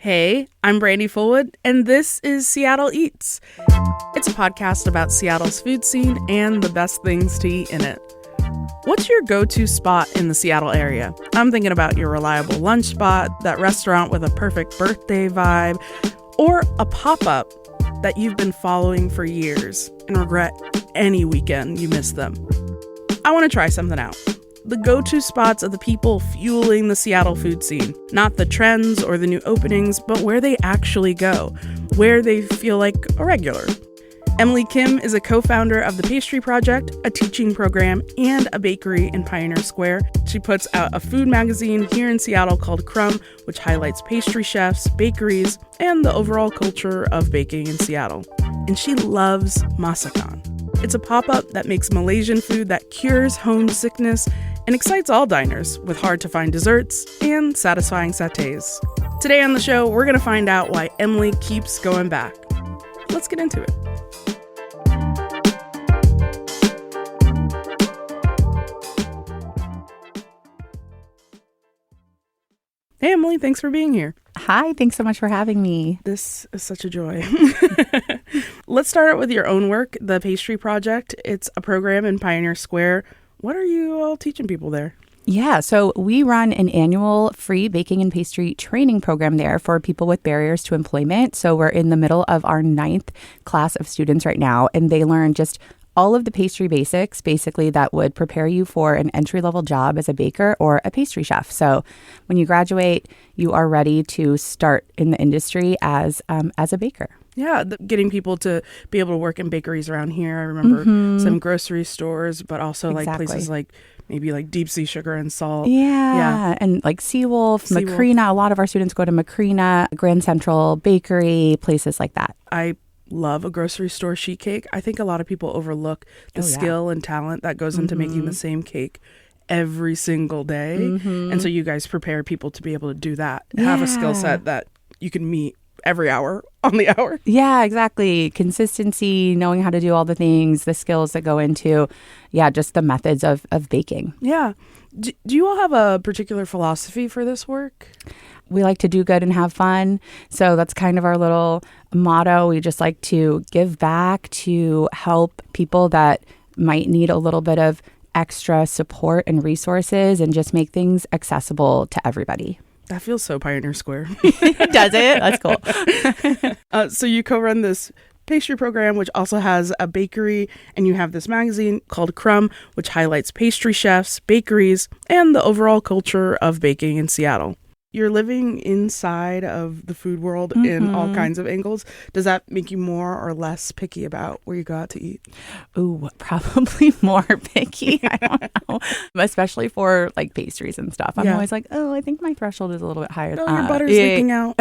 Hey, I'm Brandy Fullwood, and this is Seattle Eats. It's a podcast about Seattle's food scene and the best things to eat in it. What's your go-to spot in the Seattle area? I'm thinking about your reliable lunch spot, that restaurant with a perfect birthday vibe, or a pop-up that you've been following for years and regret any weekend you missed them. I want to try something out. The go-to spots of the people fueling the Seattle food scene. Not the trends or the new openings, but where they actually go, where they feel like a regular. Emily Kim is a co-founder of the Pastry Project, a teaching program, and a bakery in Pioneer Square. She puts out a food magazine here in Seattle called KUOW, which highlights pastry chefs, bakeries, and the overall culture of baking in Seattle. And she loves masakan. It's a pop-up that makes Malaysian food that cures homesickness and excites all diners with hard-to-find desserts and satisfying satays. Today on the show, we're going to find out why Emily keeps going back. Let's get into it. Hey, Emily, thanks for being here. Hi, thanks so much for having me. This is such a joy. Let's start out with your own work, the Pastry Project. It's a program in Pioneer Square. What are you all teaching people there? Yeah, so we run an annual free baking and pastry training program there for people with barriers to employment. So we're in the middle of our 9th class of students right now, and they learn just all of the pastry basics, basically, that would prepare you for an entry-level job as a baker or a pastry chef. So when you graduate, you are ready to start in the industry as a baker. Yeah, getting people to be able to work in bakeries around here. I remember some grocery stores, but also like places like maybe like Deep Sea Sugar and Salt. Yeah. And like Seawolf, Macrina. A lot of our students go to Macrina, Grand Central Bakery, places like that. I love a grocery store sheet cake. I think a lot of people overlook the skill and talent that goes into making the same cake every single day. And so you guys prepare people to be able to do that, have a skill set that you can meet every hour on the hour. Yeah, exactly. Consistency, knowing how to do all the things, the skills that go into, just the methods of baking. Yeah. Do you all have a particular philosophy for this work? We like to do good and have fun. So that's kind of our little motto. We just like to give back, to help people that might need a little bit of extra support and resources, and just make things accessible to everybody. That feels so Pioneer Square. Does it? That's cool. So you co-run this pastry program, which also has a bakery, and you have this magazine called KUOW, which highlights pastry chefs, bakeries, and the overall culture of baking in Seattle. You're living inside of the food world in all kinds of angles. Does that make you more or less picky about where you go out to eat? Ooh, probably more picky. I don't know. Especially for like pastries and stuff. I'm always like, I think my threshold is a little bit higher. Your butter's leaking out.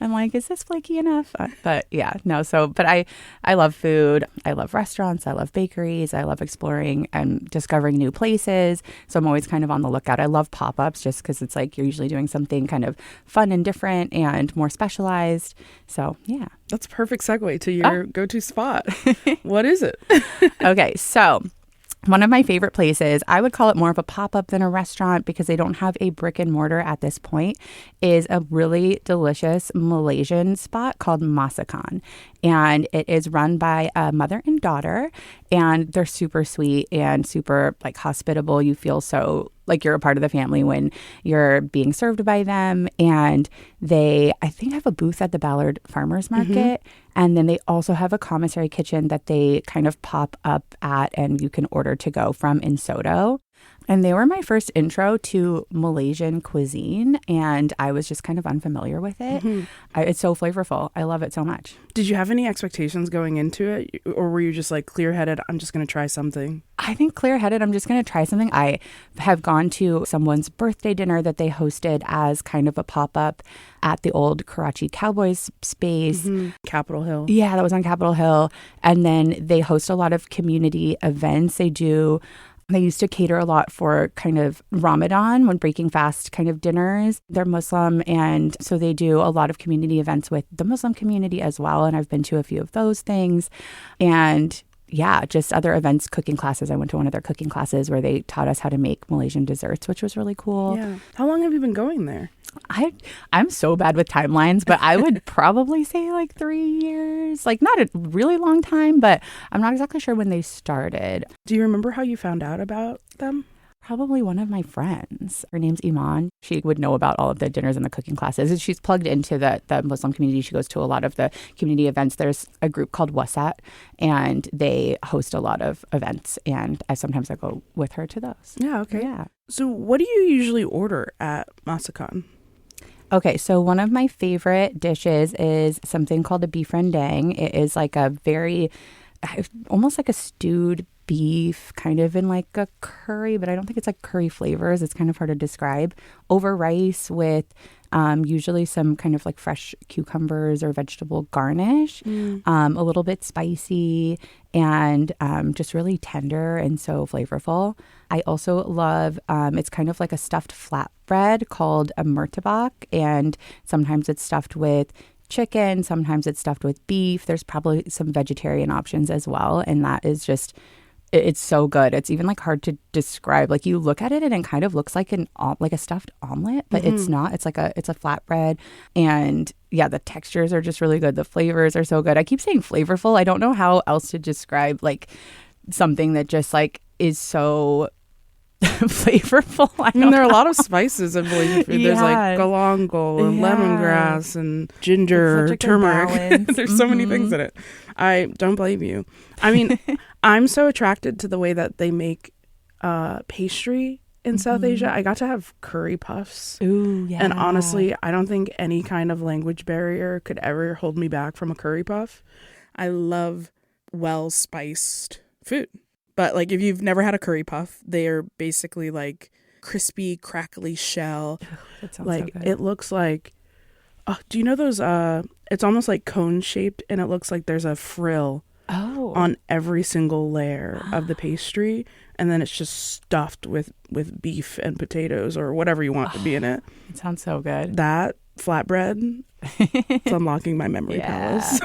I'm like, is this flaky enough? But I love food. I love restaurants. I love bakeries. I love exploring and discovering new places. So I'm always kind of on the lookout. I love pop-ups just because it's like you're usually doing something kind of fun and different and more specialized. So, yeah. That's a perfect segue to your go-to spot. What is it? Okay, so one of my favorite places, I would call it more of a pop-up than a restaurant because they don't have a brick and mortar at this point, is a really delicious Malaysian spot called Masakan. And it is run by a mother and daughter, and they're super sweet and super like hospitable. You feel so like you're a part of the family when you're being served by them. And they, I think, have a booth at the Ballard Farmers Market. And then they also have a commissary kitchen that they kind of pop up at, and you can order to go from in Soto. And they were my first intro to Malaysian cuisine, and I was just kind of unfamiliar with it. It's so flavorful. I love it so much. Did you have any expectations going into it, or were you just like clear-headed, I'm just going to try something? I think clear-headed, I'm just going to try something. I have gone to someone's birthday dinner that they hosted as kind of a pop-up at the old Karachi Cowboys space. Capitol Hill. Yeah, that was on Capitol Hill. And then they host a lot of community events. They used to cater a lot for kind of Ramadan, when breaking fast kind of dinners. They're Muslim, and so they do a lot of community events with the Muslim community as well. And I've been to a few of those things. And yeah, just other events, cooking classes. I went to one of their cooking classes where they taught us how to make Malaysian desserts, which was really cool. Yeah. How long have you been going there? I'm so bad with timelines, but I would probably say like 3 years. Like not a really long time, but I'm not exactly sure when they started. Do you remember how you found out about them? Probably one of my friends. Her name's Iman. She would know about all of the dinners and the cooking classes. She's plugged into the Muslim community. She goes to a lot of the community events. There's a group called WhatsApp, and they host a lot of events. And sometimes I go with her to those. Yeah, okay. Yeah. So what do you usually order at Masakan? Okay, so one of my favorite dishes is something called a beef rendang. It is like a very, almost like a stewed beef, kind of in like a curry, but I don't think it's like curry flavors. It's kind of hard to describe. Over rice with usually some kind of like fresh cucumbers or vegetable garnish, a little bit spicy and just really tender and so flavorful. I also love, it's kind of like a stuffed flatbread called a murtabak, and sometimes it's stuffed with chicken, sometimes it's stuffed with beef. There's probably some vegetarian options as well, and that is just... It's so good. It's even like hard to describe. Like you look at it and it kind of looks like like a stuffed omelet, but it's not. It's a flatbread, and yeah, the textures are just really good. The flavors are so good. I keep saying flavorful. I don't know how else to describe like something that just like is so flavorful. I mean, there are a lot of spices in Malaysian food. There's like galangal and lemongrass and ginger, turmeric. There's so many things in it. I don't blame you. I mean, I'm so attracted to the way that they make pastry in South Asia. I got to have curry puffs. Ooh, yeah. And honestly, I don't think any kind of language barrier could ever hold me back from a curry puff. I love well-spiced food. But like if you've never had a curry puff, they are basically like crispy, crackly shell. That sounds like so good. It looks like, do you know those? It's almost like cone shaped, and it looks like there's a frill on every single layer of the pastry, and then it's just stuffed with beef and potatoes or whatever you want to be in it. It sounds so good. That flatbread, it's unlocking my memory palace.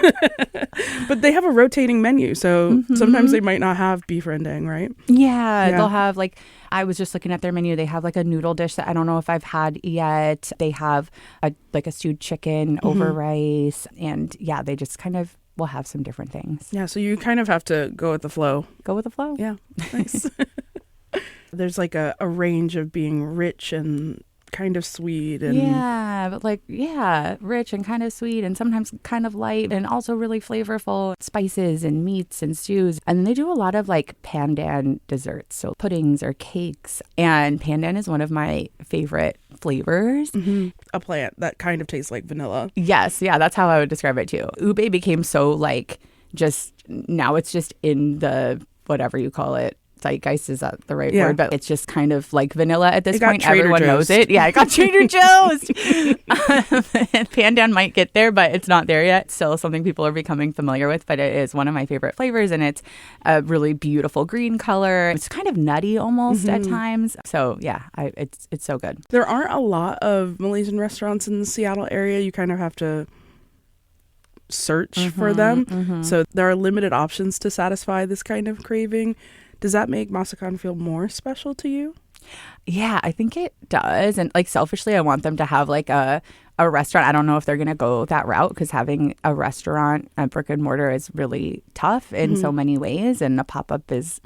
But they have a rotating menu, so sometimes they might not have beef rendang, right? Yeah, they'll have like, I was just looking at their menu. They have like a noodle dish that I don't know if I've had yet. They have a stewed chicken over rice, and yeah, they just kind of will have some different things. Yeah, so you kind of have to go with the flow. Go with the flow. Yeah, nice. There's like a range of being rich and kind of sweet and rich and kind of sweet and sometimes kind of light and also really flavorful spices and meats and stews. And then they do a lot of like pandan desserts, so puddings or cakes. And pandan is one of my favorite flavors. A plant that kind of tastes like vanilla. Yes, yeah, that's how I would describe it too. Ube became so like now it's just in the whatever you call it. Zeitgeist, is that the right word? But it's just kind of like vanilla at this point. Everyone knows it. Yeah, it got Trader Joe's. And Pandan might get there, but it's not there yet. Still something people are becoming familiar with, but it is one of my favorite flavors, and it's a really beautiful green color. It's kind of nutty almost at times. So yeah, it's so good. There aren't a lot of Malaysian restaurants in the Seattle area. You kind of have to search for them. So there are limited options to satisfy this kind of craving. Does that make Masakan feel more special to you? Yeah, I think it does. And like selfishly, I want them to have like a restaurant. I don't know if they're going to go that route, because having a restaurant, a brick and mortar, is really tough in so many ways. And a pop-up is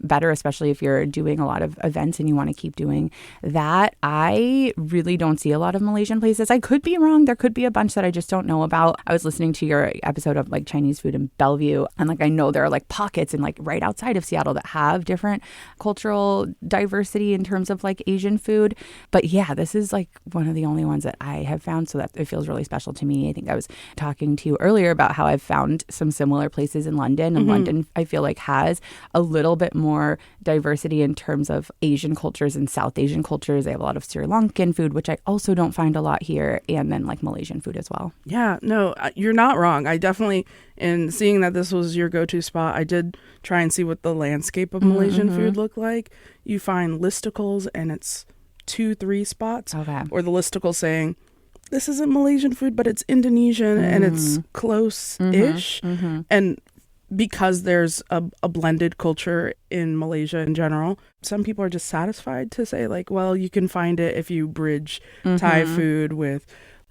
better, especially if you're doing a lot of events and you want to keep doing that. I really don't see a lot of Malaysian places. I could be wrong. There could be a bunch that I just don't know about. I was listening to your episode of like Chinese food in Bellevue, and like I know there are like pockets and like right outside of Seattle that have different cultural diversity in terms of like Asian food. But yeah, this is like one of the only ones that I have found, so that it feels really special to me. I think I was talking to you earlier about how I've found some similar places in London, and London I feel like has a little bit more diversity in terms of Asian cultures and South Asian cultures. They have a lot of Sri Lankan food, which I also don't find a lot here, and then like Malaysian food as well. Yeah, no, you're not wrong. I definitely, in seeing that this was your go-to spot, I did try and see what the landscape of Malaysian food looked like. You find listicles, and it's 2-3 spots, or the listicle saying, this isn't Malaysian food, but it's Indonesian and it's close-ish. And because there's a blended culture in Malaysia in general, some people are just satisfied to say like, well, you can find it if you bridge Thai food with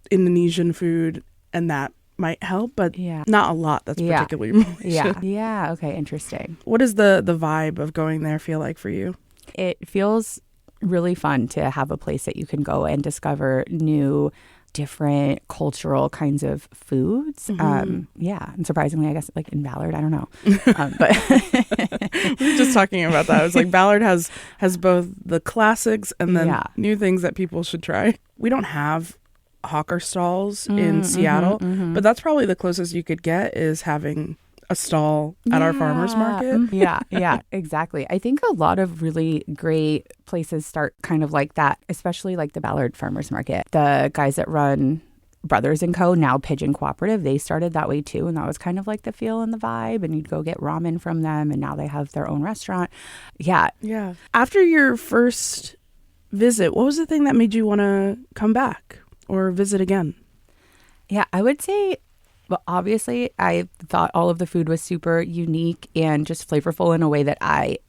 Indonesian food, and that might help, but not a lot that's particularly Malaysian. Yeah. Okay, interesting. What does the vibe of going there feel like for you? It feels really fun to have a place that you can go and discover new, different cultural kinds of foods. And surprisingly, I guess like in Ballard, I don't know. But we were just talking about that. It was like Ballard has both the classics and then new things that people should try. We don't have hawker stalls in Seattle, but that's probably the closest you could get is having a stall at our farmers market. Yeah, exactly. I think a lot of really great places start kind of like that, especially like the Ballard Farmers Market. The guys that run Brothers & Co., now Pigeon Cooperative, they started that way too. And that was kind of like the feel and the vibe. And you'd go get ramen from them. And now they have their own restaurant. Yeah. After your first visit, what was the thing that made you want to come back or visit again? Yeah, I would say, well, obviously, I thought all of the food was super unique and just flavorful in a way that I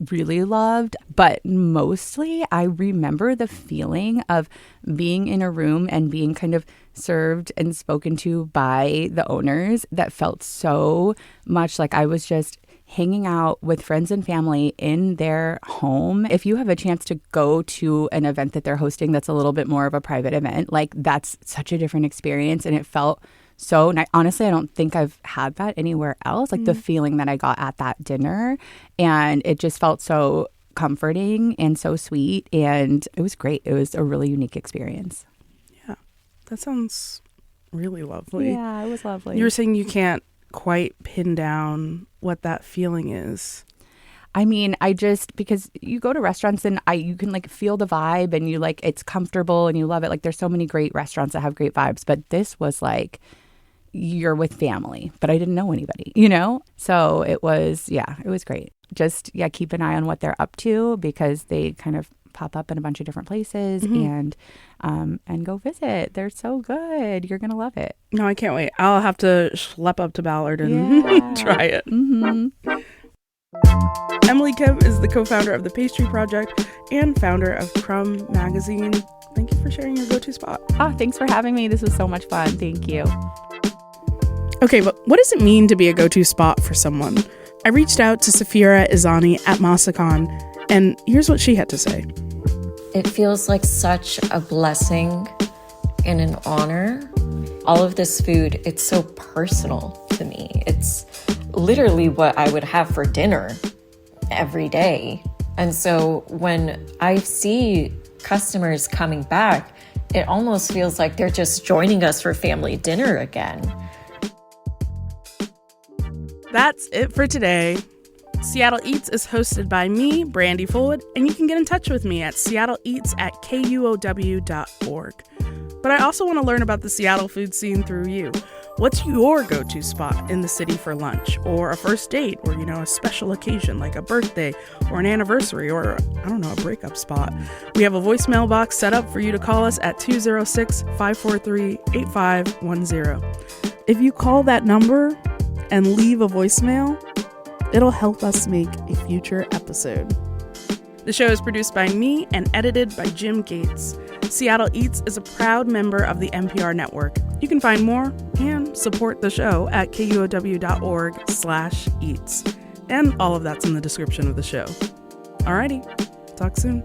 really loved. But mostly, I remember the feeling of being in a room and being kind of served and spoken to by the owners that felt so much like I was just hanging out with friends and family in their home. If you have a chance to go to an event that they're hosting that's a little bit more of a private event, like that's such a different experience. And it felt so nice. Honestly, I don't think I've had that anywhere else. Like the feeling that I got at that dinner, and it just felt so comforting and so sweet, and it was great. It was a really unique experience. Yeah, that sounds really lovely. Yeah, it was lovely. You were saying you can't quite pin down what that feeling is. I mean, because you go to restaurants and you can like feel the vibe and you like, it's comfortable and you love it. Like there's so many great restaurants that have great vibes, but this was like, you're with family, but I didn't know anybody, you know? So it was great. Just, keep an eye on what they're up to because they kind of pop up in a bunch of different places and go visit. They're so good. You're going to love it. No, I can't wait. I'll have to schlep up to Ballard and try it. Emily Kim is the co-founder of the Pastry Project and founder of Crumb Magazine. Thank you for sharing your go-to spot. Oh, thanks for having me. This was so much fun. Thank you. Okay, but what does it mean to be a go-to spot for someone? I reached out to Safira Izani at Masakan, and here's what she had to say. It feels like such a blessing and an honor. All of this food, it's so personal to me. It's literally what I would have for dinner every day. And so when I see customers coming back, it almost feels like they're just joining us for family dinner again. That's it for today. Seattle Eats is hosted by me, Brandy Fullwood, and you can get in touch with me at seattleeats@KUOW.org. But I also want to learn about the Seattle food scene through you. What's your go-to spot in the city for lunch, or a first date, or, a special occasion like a birthday or an anniversary, or, a breakup spot? We have a voicemail box set up for you to call us at 206-543-8510. If you call that number and leave a voicemail, it'll help us make a future episode. The show is produced by me and edited by Jim Gates. Seattle Eats is a proud member of the NPR network. You can find more and support the show at KUOW.org/eats. And all of that's in the description of the show. Alrighty, talk soon.